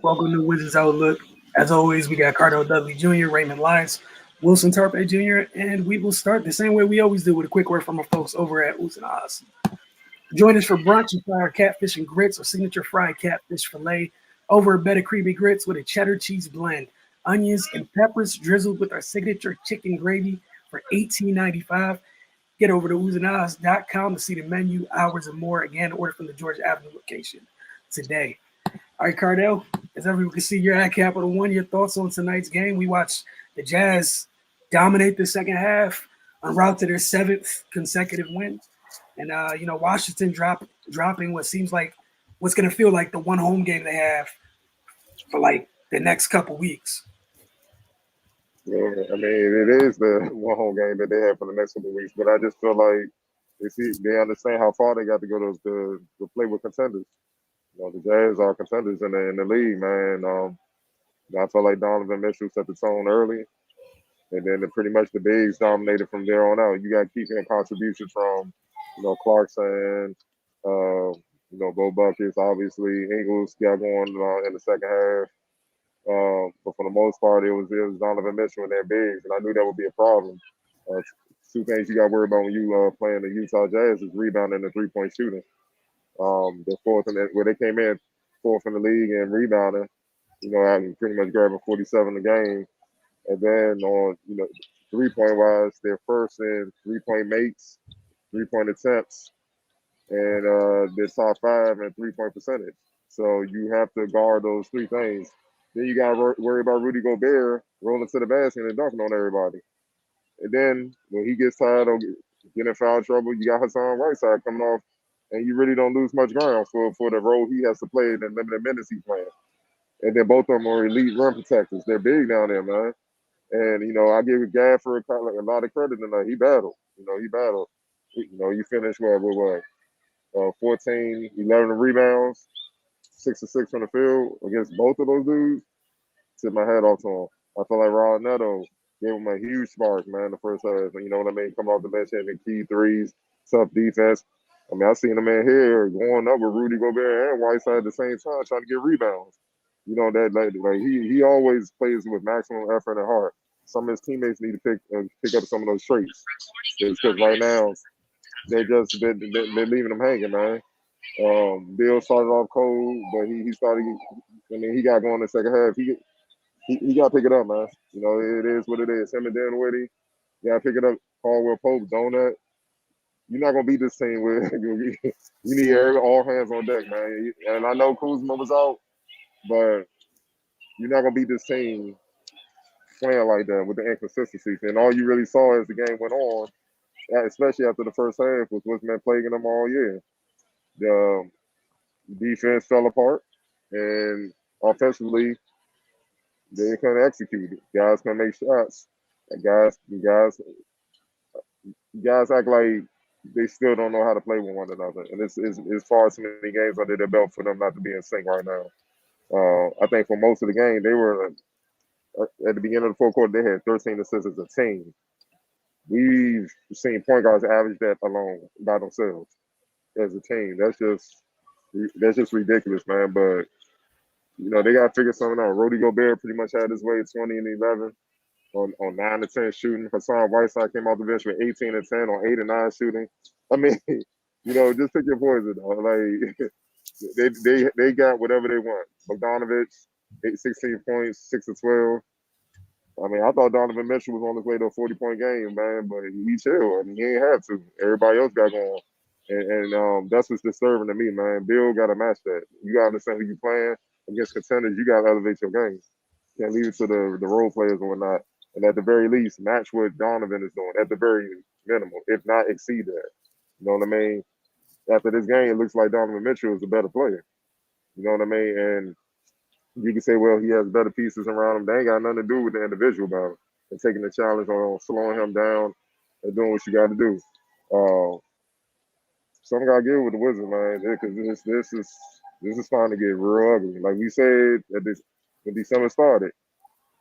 Welcome to Wizards Outlook. As always, we got Cardell Dudley Jr., Raymond Lyons, Wilson Tarpe Jr., and we will start the same way we always do with a quick word from our folks over at UTA. Join us for brunch and try our catfish and grits or signature fried catfish fillet over at Better Creamy Grits with a cheddar cheese blend, onions and peppers drizzled with our signature chicken gravy for $18.95. Get over to uzanas.com to see the menu, hours, and more. Again, order from the Georgia Avenue location today. All right, Cardell, as everyone can see, you're at Capital One. Your thoughts on tonight's game? We watched the Jazz dominate the second half, en route to their seventh consecutive win. And, Washington dropping what seems like what's going to feel like the one home game they have for like the next couple weeks. Yeah, I mean, it is the one home game that they have for the next couple of weeks, but I just feel like they understand how far they got to go to play with contenders. The Jazz are contenders in the league, man. I feel like Donovan Mitchell set the tone early, and then pretty much the bigs dominated from there on out. You got keeping contributions from, Clarkson, Bo Buckets, obviously. Ingles got going in the second half. But for the most part, it was Donovan Mitchell and their bigs, and I knew that would be a problem. Uh, Two things you got to worry about when you playing the Utah Jazz is rebounding and 3-point shooting. The fourth where they came in fourth in the league and rebounding, having pretty much grabbing 47 a game. And then on, 3-point wise, they're first in 3-point makes, 3-point attempts, and they're top 5 in 3-point percentage. So you have to guard those three things. Then you got to worry about Rudy Gobert rolling to the basket and dunking on everybody. And then when he gets tired of getting in foul trouble, you got Hassan Whiteside coming off, and you really don't lose much ground for the role he has to play in the limited minutes he's playing. And then both of them are elite run protectors. They're big down there, man. And, I give Gafford a lot of credit tonight. He battled. He battled. You finished with 14, 11 rebounds, 6 to 6 from the field against both of those dudes. Tip my hat off to him. I feel like Ron Neto gave him a huge spark, man, the first half. You know what I mean? Coming off the bench, having key threes, tough defense. I mean, I seen a man here going up with Rudy Gobert and Whiteside at the same time trying to get rebounds. He always plays with maximum effort and heart. Some of his teammates need to pick up some of those traits. Because right now, they're leaving him hanging, man. Bill started off cold, but he started. I mean, he got going in the second half. He got to pick it up, man. It is what it is. Him and Dinwiddie, you got to pick it up. Caldwell Pope, Donut. You're not gonna beat this team with. You need all hands on deck, man. And I know Kuzma was out, but you're not gonna beat this team playing like that with the inconsistencies. And all you really saw as the game went on, especially after the first half, was what's been plaguing them all year. The defense fell apart, and offensively, they couldn't execute it. Guys couldn't make shots. And guys act like they still don't know how to play with one another. And it's far too many games under their belt for them not to be in sync right now. I think for most of the game, they were at the beginning of the fourth quarter, they had 13 assists as a team. We've seen point guards average that alone by themselves as a team. That's just ridiculous, man. But they got to figure something out. Rudy Gobert pretty much had his way 20 and 11 on 9 to 10 shooting. Hassan Whiteside came off the bench with 18 and 10 on 8 and 9 shooting. I mean, just pick your poison. Like they got whatever they want. Bogdanovich, 16 points, 6 to 12. I mean, I thought Donovan Mitchell was on his way to a 40-point game, man, but he chilled. I mean, he ain't have to. Everybody else got going. And that's what's disturbing to me, man. Bill got to match that. You got to understand who you playing against contenders. You got to elevate your game. Can't leave it to the role players or whatnot. And at the very least, match what Donovan is doing at the very minimal, if not exceed that. You know what I mean? After this game, it looks like Donovan Mitchell is a better player. You know what I mean? And you can say, well, he has better pieces around him. They ain't got nothing to do with the individual battle and taking the challenge on slowing him down and doing what you got to do. Something got to get with the Wizards, man, because this is starting to get real ugly. Like we said when December started,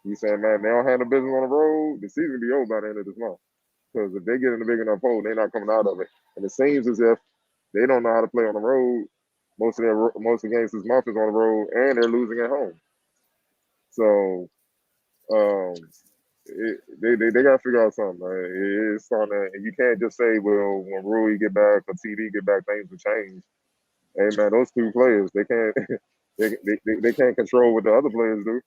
we said, man, they don't handle business on the road. The season will be over by the end of this month. Because if they get in a big enough hole, they're not coming out of it. And it seems as if they don't know how to play on the road. Most of the games this month is on the road, and they're losing at home. So um, they got to figure out something. Man. It's on that, and you can't just say, well, when Rui get back or TD get back, things will change. Hey man, those two players, they can't they can't control what the other players do.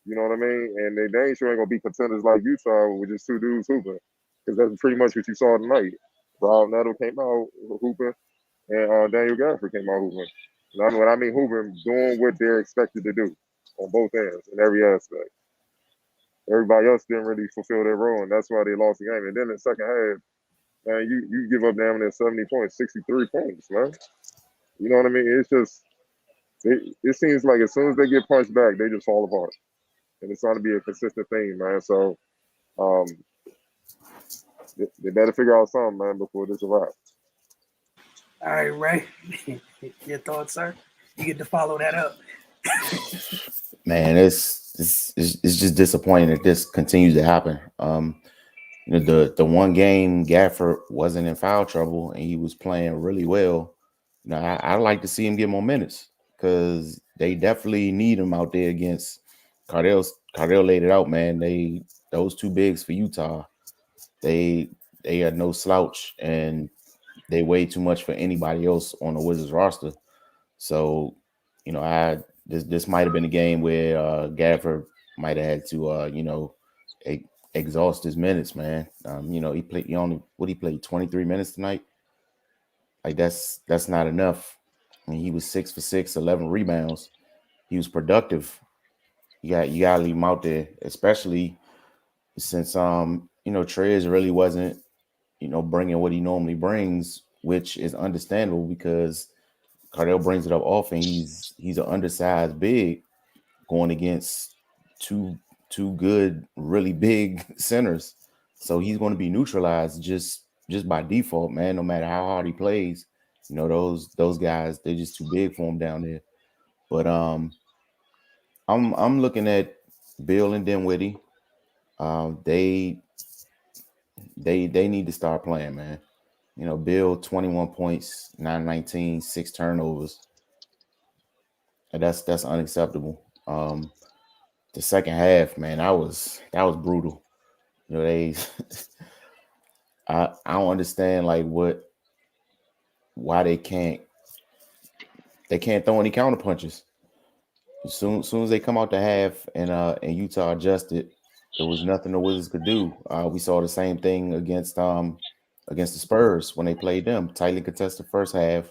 You know what I mean? And they ain't sure ain't gonna be contenders like Utah with just two dudes hooping, because that's pretty much what you saw tonight. Rob Nettle came out hooping, and Daniel Gafford came out hooping. And when I mean hooping, doing what they're expected to do on both ends in every aspect. Everybody else didn't really fulfill their role, and that's why they lost the game. And then in the second half, man, you give up damn near 70 points, 63 points, man. You know what I mean? It's just it seems like as soon as they get punched back, they just fall apart, and it's going to be a consistent thing, man. So um, they better figure out something, man, before this arrives. All right, Ray, your thoughts, sir? You get to follow that up. Man, it's just disappointing that this continues to happen. The one game Gafford wasn't in foul trouble and he was playing really well. I like to see him get more minutes because they definitely need him out there against Cardell. Cardell laid it out, man. Those two bigs for Utah, they are no slouch and they weigh too much for anybody else on the Wizards roster. So, this might have been a game where Gafford might have had to exhaust his minutes, man. He played 23 minutes tonight. Like that's not enough. I mean, he was 6 for 6, 11 rebounds. He was productive. You gotta leave him out there, especially since Trez really wasn't, bringing what he normally brings, which is understandable because Cardell brings it up often. He's an undersized big going against two good, really big centers. So he's going to be neutralized just by default, man. No matter how hard he plays, those guys, they're just too big for him down there. But I'm looking at Bill and Dinwiddie. They need to start playing, man. Bill 21 points, 9-19, 6 turnovers. And that's unacceptable. The second half, man, that was brutal. They I don't understand why they can't throw any counter punches. Soon as they come out the half and Utah adjusted, there was nothing the Wizards could do. We saw the same thing against the Spurs when they played them. Tightly contested first half.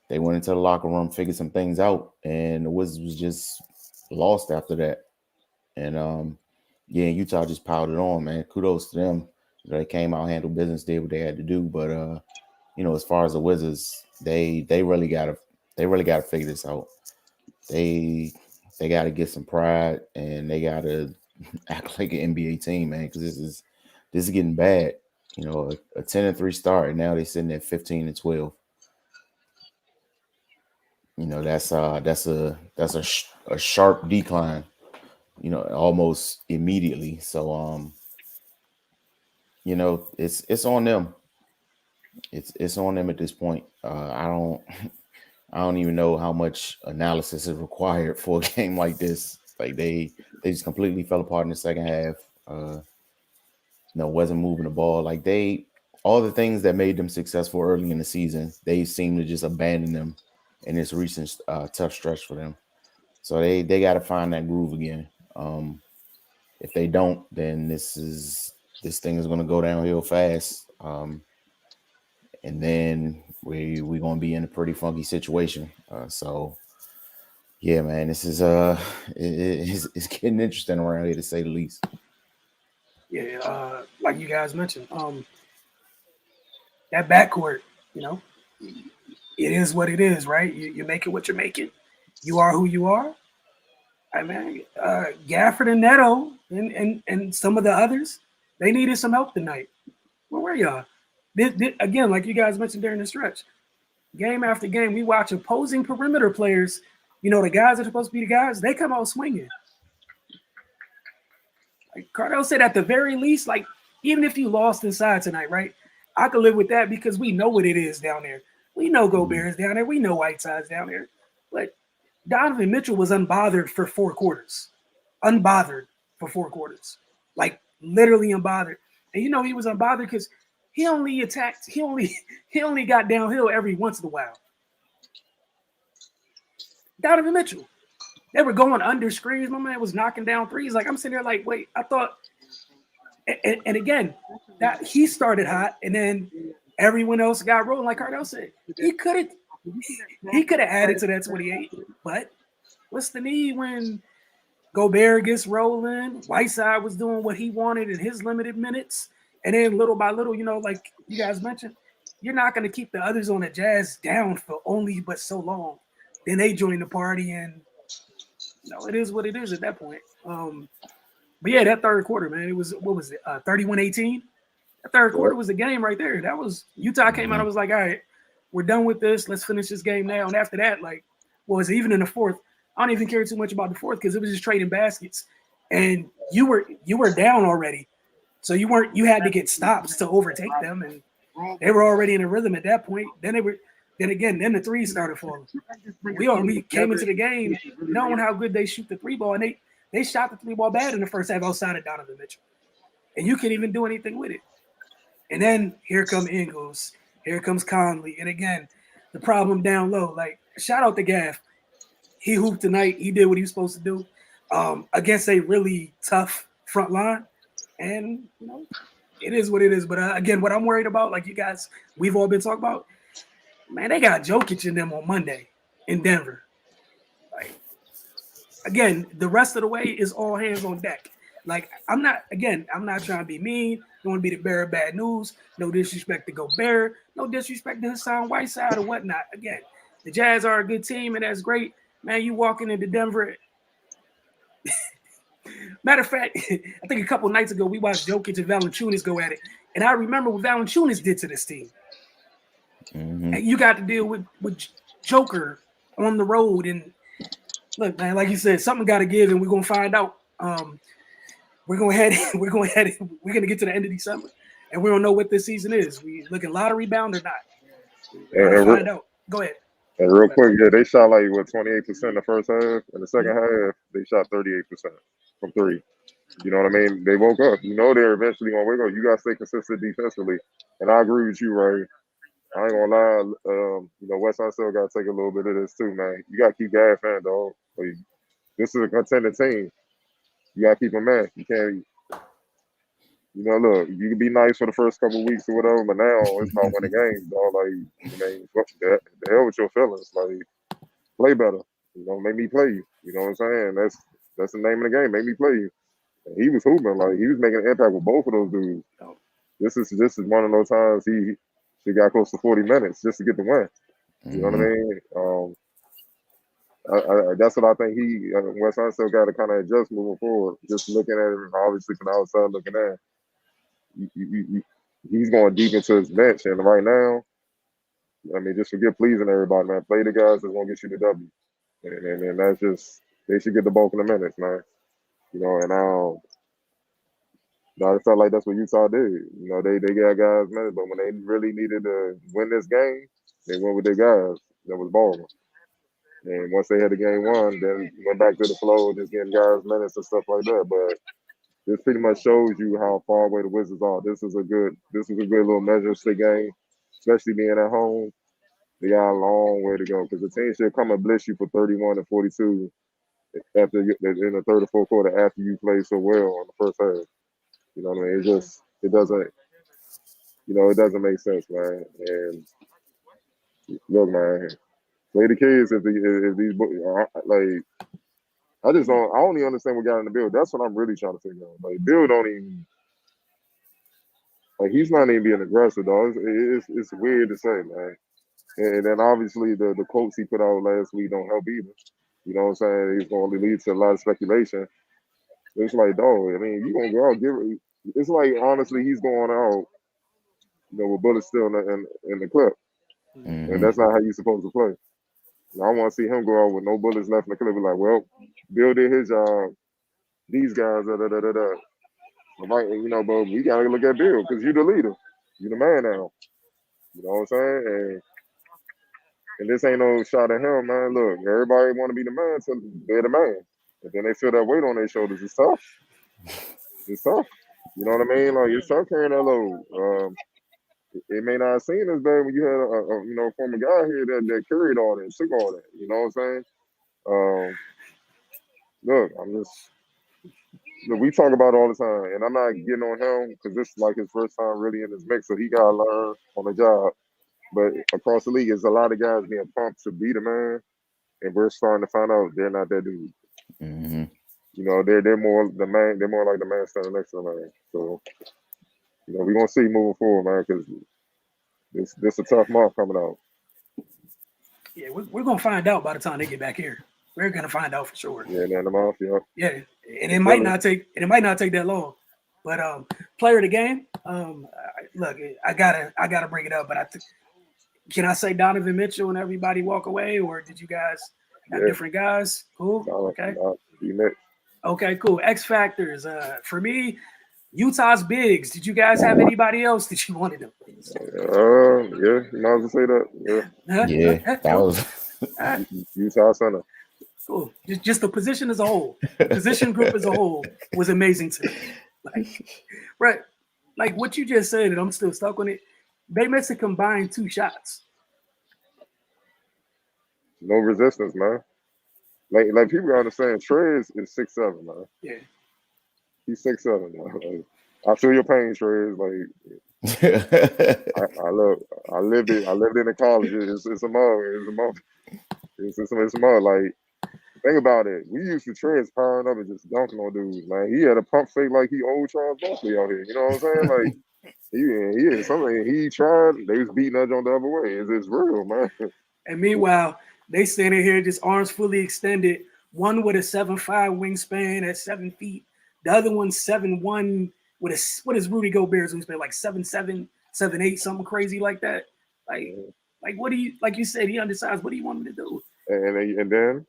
They went into the locker room, figured some things out, and the Wizards was just lost after that. And Utah just piled it on, man. Kudos to them. They came out, handled business, did what they had to do. But as far as the Wizards, they really gotta figure this out. They gotta get some pride and they gotta act like an NBA team, man, because this is getting bad. A 10-3 start, and now they're sitting at 15-12. That's a sharp decline. Almost immediately. So it's on them. It's on them at this point. I don't even know how much analysis is required for a game like this. Like they just completely fell apart in the second half. Wasn't moving the ball. Like all the things that made them successful early in the season, they seem to just abandon them in this recent tough stretch for them. So they got to find that groove again. If they don't, then this thing is going to go downhill fast. And then we're going to be in a pretty funky situation. So yeah, man, this is it's getting interesting around here to say the least. Yeah, like you guys mentioned, that backcourt, it is what it is, right? You make it what you're making. You are who you are. I mean, Gafford and Neto and some of the others, they needed some help tonight. Where were y'all? Again, like you guys mentioned during the stretch, game after game, we watch opposing perimeter players. The guys that are supposed to be the guys, they come out swinging. Like Cardell said, at the very least, like even if you lost inside tonight, right? I could live with that because we know what it is down there. We know Gobert's down there. We know Whiteside's down there. But Donovan Mitchell was unbothered for 4 quarters. unbothered for 4 quarters, like literally unbothered. And he was unbothered because he only attacked. He only got downhill every once in a while. Donovan Mitchell. They were going under screens. My man was knocking down threes. Like I'm sitting there, like, wait, I thought. And again, that he started hot, and then everyone else got rolling. Like Cardell said, he could have added to that 28. But what's the need when Gobert gets rolling? Whiteside was doing what he wanted in his limited minutes, and then little by little, like you guys mentioned, you're not going to keep the others on the Jazz down for only but so long. Then they join the party, and it is what it is at that point. But yeah, that third quarter, man, it was, what was it, 31-18? That third quarter was the game right there. That was, Utah came out and was like, all right, we're done with this. Let's finish this game now. And after that, like, even in the fourth, I don't even care too much about the fourth because it was just trading baskets. And you were down already. So you had to get stops to overtake them. And they were already in a rhythm at that point. Then the threes started falling. We came into the game knowing how good they shoot the three ball, and they shot the three ball bad in the first half outside of Donovan Mitchell. And you can't even do anything with it. And then here come Ingles, here comes Conley. And again, the problem down low. Like, shout out to Gaff. He hooped tonight. He did what he was supposed to do against a really tough front line. And, it is what it is. But again, what I'm worried about, like you guys, we've all been talking about, man, they got Jokic in them on Monday in Denver. Like, again, the rest of the way is all hands on deck. Like, I'm not trying to be mean. Don't want to be the bearer of bad news. No disrespect to Gobert. No disrespect to Hassan Whiteside or whatnot. Again, the Jazz are a good team, and that's great. Man, you walking into Denver. Matter of fact, I think a couple nights ago, we watched Jokic and Valanciunas go at it. And I remember what Valanciunas did to this team. Mm-hmm. And you got to deal with Joker on the road. And look, man, like you said, something got to give, and we're going to find out. We're going to get to the end of December, and we don't know what this season is. We looking lottery bound or not. We're find out. Go ahead. And real quick, yeah, they shot like 28% in the first half. In the second half, they shot 38% from three. You know what I mean? They woke up. They're eventually gonna wake up. You gotta stay consistent defensively. And I agree with you, Ray. I ain't gonna lie. West Side still gotta take a little bit of this too, man. You gotta keep Gaff in, dog. Like, this is a contender team. You gotta keep them in. You can't. Look, you can be nice for the first couple of weeks or whatever, but now it's about winning games, dog. Like, the hell with your feelings. Like, play better. Make me play you. You know what I'm saying? That's the name of the game. Make me play you. And he was hooping. Like, he was making an impact with both of those dudes. This is one of those times he got close to 40 minutes just to get the win. You know what I mean? That's what I think West Side still got to kind of adjust moving forward. Just looking at him, obviously from the outside looking in. He's going deep into his bench, and right now, I mean, just forget pleasing everybody, man. Play the guys that's going to get you the W, and that's just, they should get the bulk of the minutes, man. And I felt like that's what Utah did. They got guys minutes, but when they really needed to win this game, they went with their guys that was balling. And once they had the game won, then went back to the flow, just getting guys minutes and stuff like that. But this pretty much shows you how far away the Wizards are. This is a good little measure of the game, especially being at home. They got a long way to go because the team should come and blitz you for 31 and 42 in the third or fourth quarter after you play so well on the first half. You know what I mean? It doesn't make sense, man. And look, man, play the kids if these like. I don't even understand what got in the build. That's what I'm really trying to figure out. Like, Bill don't even, like, he's not even being aggressive, dog. It's weird to say, man. And then obviously the quotes he put out last week don't help either. You know what I'm saying? It's going to lead to a lot of speculation. It's like, dog, I mean, you going to go out, it's like, honestly, he's going out, with bullets still in the clip. Mm-hmm. And that's not how you're supposed to play. I want to see him go out with no bullets left in the clip. Be like, well, Bill did his job. These guys, Right, but we gotta look at Bill because you're the leader. You're the man now. You know what I'm saying? And this ain't no shot at him, man. Look, everybody want to be the man, so they're the man. And then they feel that weight on their shoulders. It's tough. It's tough. You know what I mean? Like it's tough carrying that load. It may not seem as bad when you had a former guy here that carried all that, took all that. You know what I'm saying? Look, we talk about it all the time, and I'm not getting on him because this is like his first time really in this mix, so he gotta learn on the job. But across the league, there's a lot of guys being pumped to be the man, and we're starting to find out they're not that dude. Mm-hmm. You know, they're more the man. They're more like the man standing next to the man. So, we're gonna see moving forward, man, because this a tough month coming out. Yeah, we're gonna find out by the time they get back here. We're gonna find out for sure. Yeah, in the month, yeah. Yeah, and it might not take that long. But player of the game, look, I gotta bring it up. But can I say Donovan Mitchell and everybody walk away, or did you guys have different guys? Cool. Okay. Okay. Cool. X factors. For me, Utah's bigs. Did you guys have anybody else that you wanted to? Yeah, you might as well say that. Yeah. Yeah, that was Utah center. Cool. Just the position as a whole, the position group as a whole was amazing to me. Like what you just said, and I'm still stuck on it. They missed a combined 2 shots. No resistance, man. Like people gotta understand, Trey is 6'7", man. Yeah. He's 6'7", man. Like, I feel your pain, Trey. Like I lived it. I lived it in college. It's a mug. It's a mug. Like, think about it. We used to Trey powering up and just dunking on dudes, man. He had a pump fake like he old Charles Barkley out here. You know what I'm saying? Like he is something. He tried. They was beating that on the other way. It's real, man. And meanwhile, they standing here just arms fully extended. One with a 7'5" wingspan at 7 feet. The other one 7'1" with what is Rudy Gobert's wingspan, like 7'7", 7'8", something crazy like that. Like what do you, like you said, he undersized. What do you want him to do? And then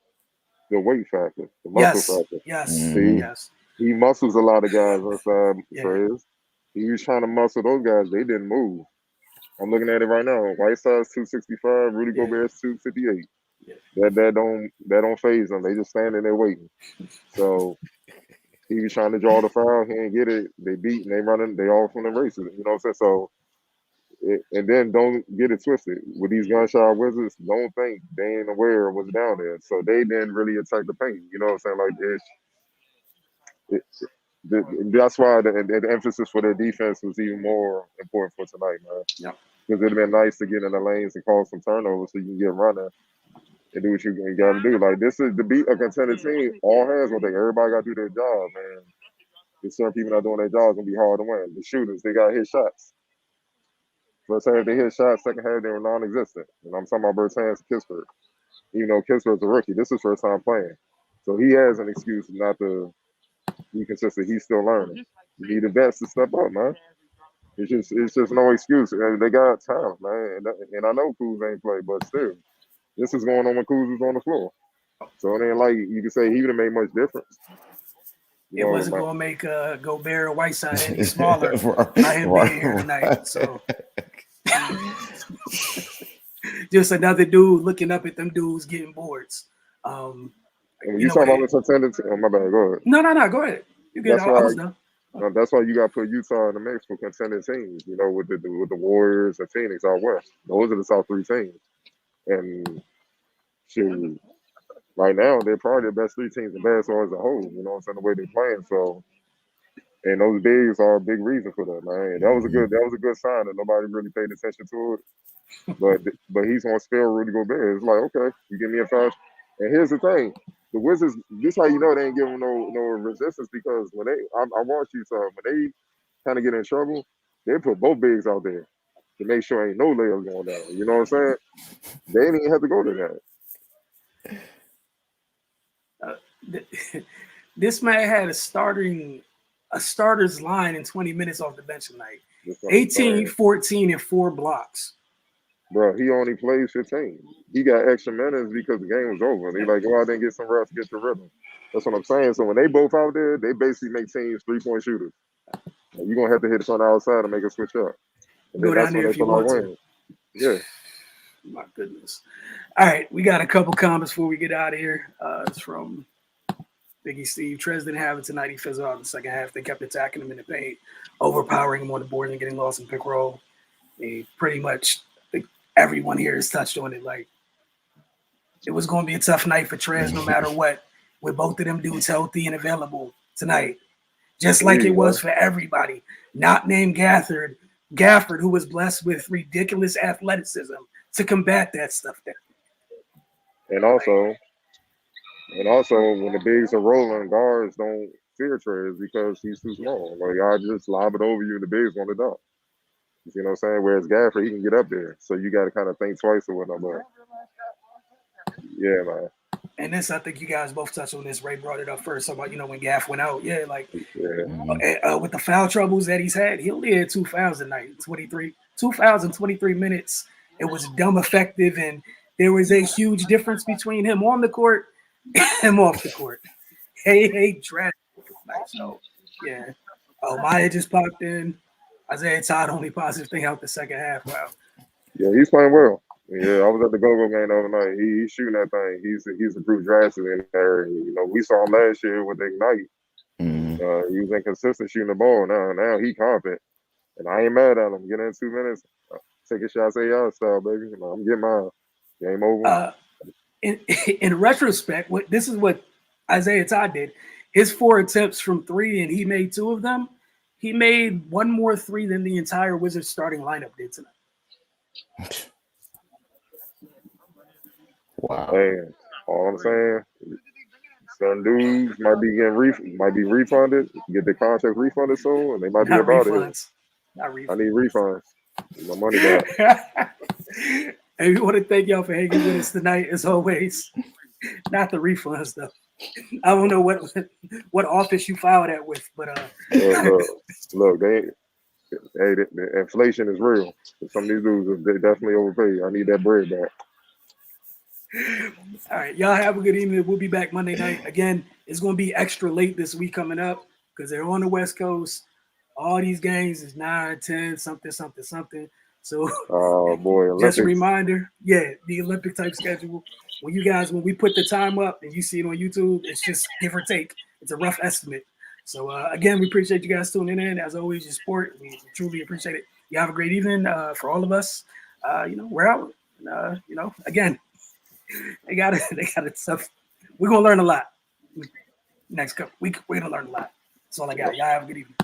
the weight factor, the muscle factor. Yes. See, yes. He muscles a lot of guys inside Trez. He was trying to muscle those guys. They didn't move. I'm looking at it right now. Whiteside's 265, Rudy Gobert's 258. Yeah. That don't phase them. They just standing there waiting. So he was trying to draw the foul. He didn't get it. They beat and they running. They all from the races. You know what I'm saying? So, and then don't get it twisted. With these gunshot wizards, don't think they ain't aware of what's down there. So they didn't really attack the paint. You know what I'm saying? Like that's why the emphasis for their defense was even more important for tonight, man. Yep. Because it'd have been nice to get in the lanes and cause some turnovers so you can get running and do what you got to do. Like, this is to beat a contender team. All hands will think everybody got to do their job, man. If certain people not doing their job, it's gonna be hard to win. The shooters, they got to hit shots. First half they hit shots. Second half they were non-existent. And I'm talking about Bertans and Kispert. Even though Kispert's a rookie, this is his first time playing, so he has an excuse not to be consistent. He's still learning. You need the best to step up, man. It's just no excuse. They got talent, man. And I know Kuz ain't played, but still, this is going on when Kuz was on the floor. So it ain't like you can say he would have made much difference. It wasn't going to make Gobert or Whiteside any smaller by him being here tonight. So just another dude looking up at them dudes getting boards. When you talk about this attendance, my bad. Go ahead. No. Go ahead. You good? I was done. That's why you got to put Utah in the mix for contending teams. You know, with the Warriors and Phoenix out west. Those are the top 3 teams. And shoot, right now they're probably the best 3 teams in basketball as a whole. You know what I'm saying? The way they're playing. So, and those bigs are a big reason for that, man. That was a good sign that nobody really paid attention to it. But he's gonna spell Rudy Gobert. It's like, okay, you give me a foul. And here's the thing. The Wizards, this how you know they ain't giving no resistance, because when I watched Utah, when they kind of get in trouble, they put both bigs out there to make sure ain't no layups going down. You know what I'm saying? They didn't even have to go to that. This man had a starter's line in 20 minutes off the bench tonight. 18, 14, and 4 blocks. Bro, he only played 15. He got extra minutes because the game was over. They like, go out there and get some reps, get your rhythm. That's what I'm saying. So when they both out there, they basically make teams 3-point shooters. You're going to have to hit it on the outside to make a switch up. And go down there if you want to. Yeah. My goodness. All right, we got a couple comments before we get out of here. It's from Biggie Steve. Trez didn't have it tonight. He fizzled out in the second half. They kept attacking him in the paint, overpowering him on the board and getting lost in pick roll. They pretty much, everyone here has touched on it. Like, it was going to be a tough night for Trez no matter what, with both of them dudes healthy and available tonight. Just like it was for everybody, not named Gafford, who was blessed with ridiculous athleticism to combat that stuff there. And also, when the bigs are rolling, guards don't fear Trez because he's too small. Like, I just lob it over you and the bigs want to dunk. You see what I'm saying? Whereas Gafford, he can get up there. So you got to kind of think twice or whatnot. Yeah, man. And this, I think you guys both touched on this. Ray brought it up first about, when Gaff went out. Yeah, like with the foul troubles that he's had, he only had 2 fouls tonight, 2 fouls in 23 minutes. It was dumb effective, and there was a huge difference between him on the court and him off the court. Hey, trash. So, yeah. Oh, Maya just popped in. Isaiah Todd, only positive thing out the second half. Wow. Yeah, he's playing well. Yeah, I was at the Go-Go game the other night. He's shooting that thing. He's improved drastically in there. We saw him last year with Ignite. He was inconsistent shooting the ball. Now he confident. And I ain't mad at him. Get in 2 minutes. Take a shot, say y'all style, baby. I'm getting mine. Game over. In retrospect, this is what Isaiah Todd did. His 4 attempts from 3, and he made 2 of them. He made 1 more 3 than the entire Wizards starting lineup did tonight. Wow. Hey, all I'm saying, some dudes might be refunded, get the contract refunded soon, and they might be about it. Not refunds. I need refunds. My money back. Hey, we want to thank y'all for hanging with us tonight, as always. Not the refunds, though. I don't know what office you filed that with, but look, the inflation is real. Some of these dudes, they definitely overpay. I need that bread back. All right, y'all have a good evening. We'll be back Monday night. Again, it's going to be extra late this week coming up because they're on the West Coast. All these games is 9, 10, something. So, oh boy, Olympics. Just a reminder, the Olympic type schedule. When we put the time up and you see it on YouTube, it's just give or take. It's a rough estimate. So, again, we appreciate you guys tuning in. As always, your support. We truly appreciate it. You have a great evening. For all of us, we're out. Again, they got it tough. We're gonna learn a lot. Next couple weeks, we're gonna learn a lot. That's all I got. Y'all have a good evening.